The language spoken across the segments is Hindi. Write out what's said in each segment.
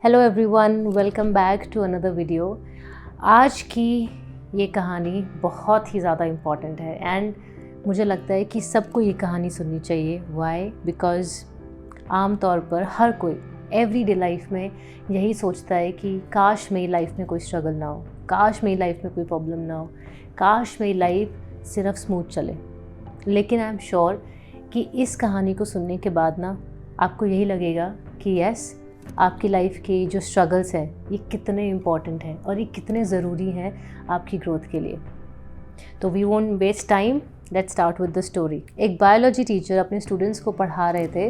Hello everyone, welcome back to another video. आज की ये कहानी बहुत ही ज़्यादा इम्पॉर्टेंट है एंड मुझे लगता है कि सबको ये कहानी सुननी चाहिए। वाई? बिकॉज़ आम तौर पर हर कोई एवरीडे लाइफ में यही सोचता है कि काश मेरी लाइफ में कोई स्ट्रगल ना हो, काश मेरी लाइफ में कोई प्रॉब्लम ना हो, काश मेरी लाइफ सिर्फ स्मूथ चले। लेकिन आई एम श्योर कि इस कहानी को सुनने के बाद ना आपको यही लगेगा कि यस, आपकी लाइफ के जो स्ट्रगल्स हैं ये कितने इम्पॉर्टेंट हैं और ये कितने ज़रूरी हैं आपकी ग्रोथ के लिए। तो we won't waste time, let's start with the story. एक बायोलॉजी टीचर अपने स्टूडेंट्स को पढ़ा रहे थे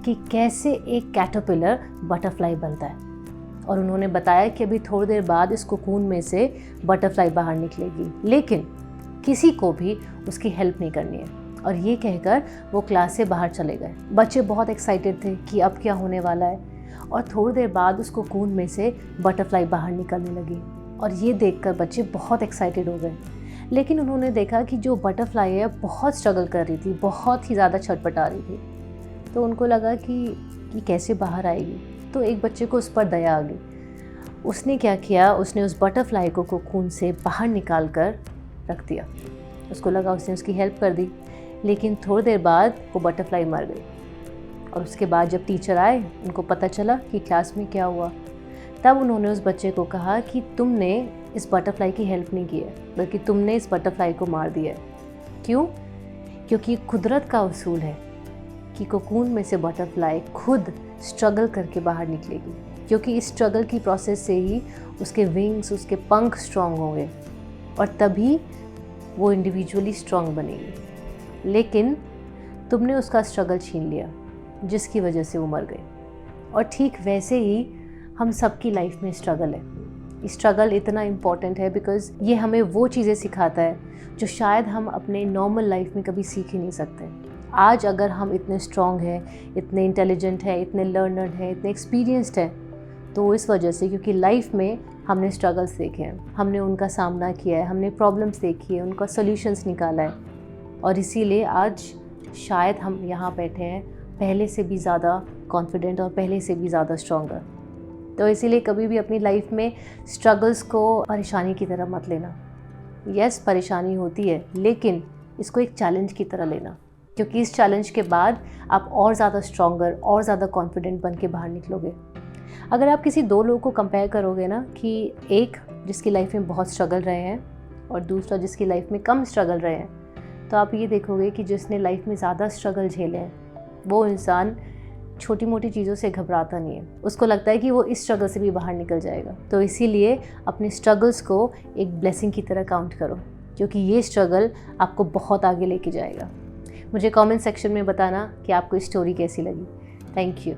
कि कैसे एक कैटरपिलर बटरफ्लाई बनता है, और उन्होंने बताया कि अभी थोड़ी देर बाद इस कोकून में से बटरफ्लाई बाहर निकलेगी, लेकिन किसी को भी उसकी हेल्प नहीं करनी है। और ये कहकर वो क्लास से बाहर चले गए। बच्चे बहुत एक्साइटेड थे कि अब क्या होने वाला है, और थोड़ी देर बाद उस कोकून में से बटरफ्लाई बाहर निकलने लगी और ये देखकर बच्चे बहुत एक्साइटेड हो गए। लेकिन उन्होंने देखा कि जो बटरफ्लाई है बहुत स्ट्रगल कर रही थी, बहुत ही ज़्यादा छटपटा रही थी। तो उनको लगा कि कैसे बाहर आएगी। तो एक बच्चे को उस पर दया आ गई। उसने क्या किया, उसने उस बटरफ्लाई को कोकून से बाहर निकाल कर रख दिया। उसको लगा उसने उसकी हेल्प कर दी, लेकिन थोड़ी देर बाद वो बटरफ्लाई मर गई। और उसके बाद जब टीचर आए, उनको पता चला कि क्लास में क्या हुआ। तब उन्होंने उस बच्चे को कहा कि तुमने इस बटरफ्लाई की हेल्प नहीं की है, बल्कि तुमने इस बटरफ्लाई को मार दिया है। क्यों? क्योंकि कुदरत का उसूल है कि कोकून में से बटरफ्लाई खुद स्ट्रगल करके बाहर निकलेगी, क्योंकि इस स्ट्रगल की प्रोसेस से ही उसके विंग्स, उसके पंख स्ट्रॉन्ग होंगे और तभी वो इंडिविजुअली स्ट्रॉन्ग बनेगी। लेकिन तुमने उसका स्ट्रगल छीन लिया, जिसकी वजह से वो मर गई। और ठीक वैसे ही हम सबकी लाइफ में स्ट्रगल है। स्ट्रगल इतना इम्पॉर्टेंट है बिकॉज़ ये हमें वो चीज़ें सिखाता है जो शायद हम अपने नॉर्मल लाइफ में कभी सीख ही नहीं सकते। आज अगर हम इतने स्ट्रॉन्ग हैं, इतने इंटेलिजेंट हैं, इतने लर्नर्ड हैं, इतने एक्सपीरियंस्ड हैं, तो इस वजह से क्योंकि लाइफ में हमने स्ट्रगल्स देखे हैं, हमने उनका सामना किया है, हमने प्रॉब्लम्स देखी है, उनका सॉल्यूशंस निकाला है, और इसीलिए आज शायद हम यहाँ बैठे हैं पहले से भी ज़्यादा कॉन्फिडेंट और पहले से भी ज़्यादा स्ट्रॉन्गर। तो इसीलिए कभी भी अपनी लाइफ में स्ट्रगल्स को परेशानी की तरह मत लेना। यस, परेशानी होती है, लेकिन इसको एक चैलेंज की तरह लेना, क्योंकि इस चैलेंज के बाद आप और ज़्यादा स्ट्रॉन्गर और ज़्यादा कॉन्फिडेंट बन के बाहर निकलोगे। अगर आप किसी दो लोगों को कंपेयर करोगे ना, कि एक जिसकी लाइफ में बहुत स्ट्रगल रहे हैं और दूसरा जिसकी लाइफ में कम स्ट्रगल रहे हैं, तो आप ये देखोगे कि जिसने लाइफ में ज़्यादा स्ट्रगल झेले हैं वो इंसान छोटी मोटी चीज़ों से घबराता नहीं है। उसको लगता है कि वो इस स्ट्रगल से भी बाहर निकल जाएगा। तो इसीलिए अपने स्ट्रगल्स को एक ब्लेसिंग की तरह काउंट करो, क्योंकि ये स्ट्रगल आपको बहुत आगे लेके जाएगा। मुझे कमेंट सेक्शन में बताना कि आपको इस स्टोरी कैसी लगी। Thank you.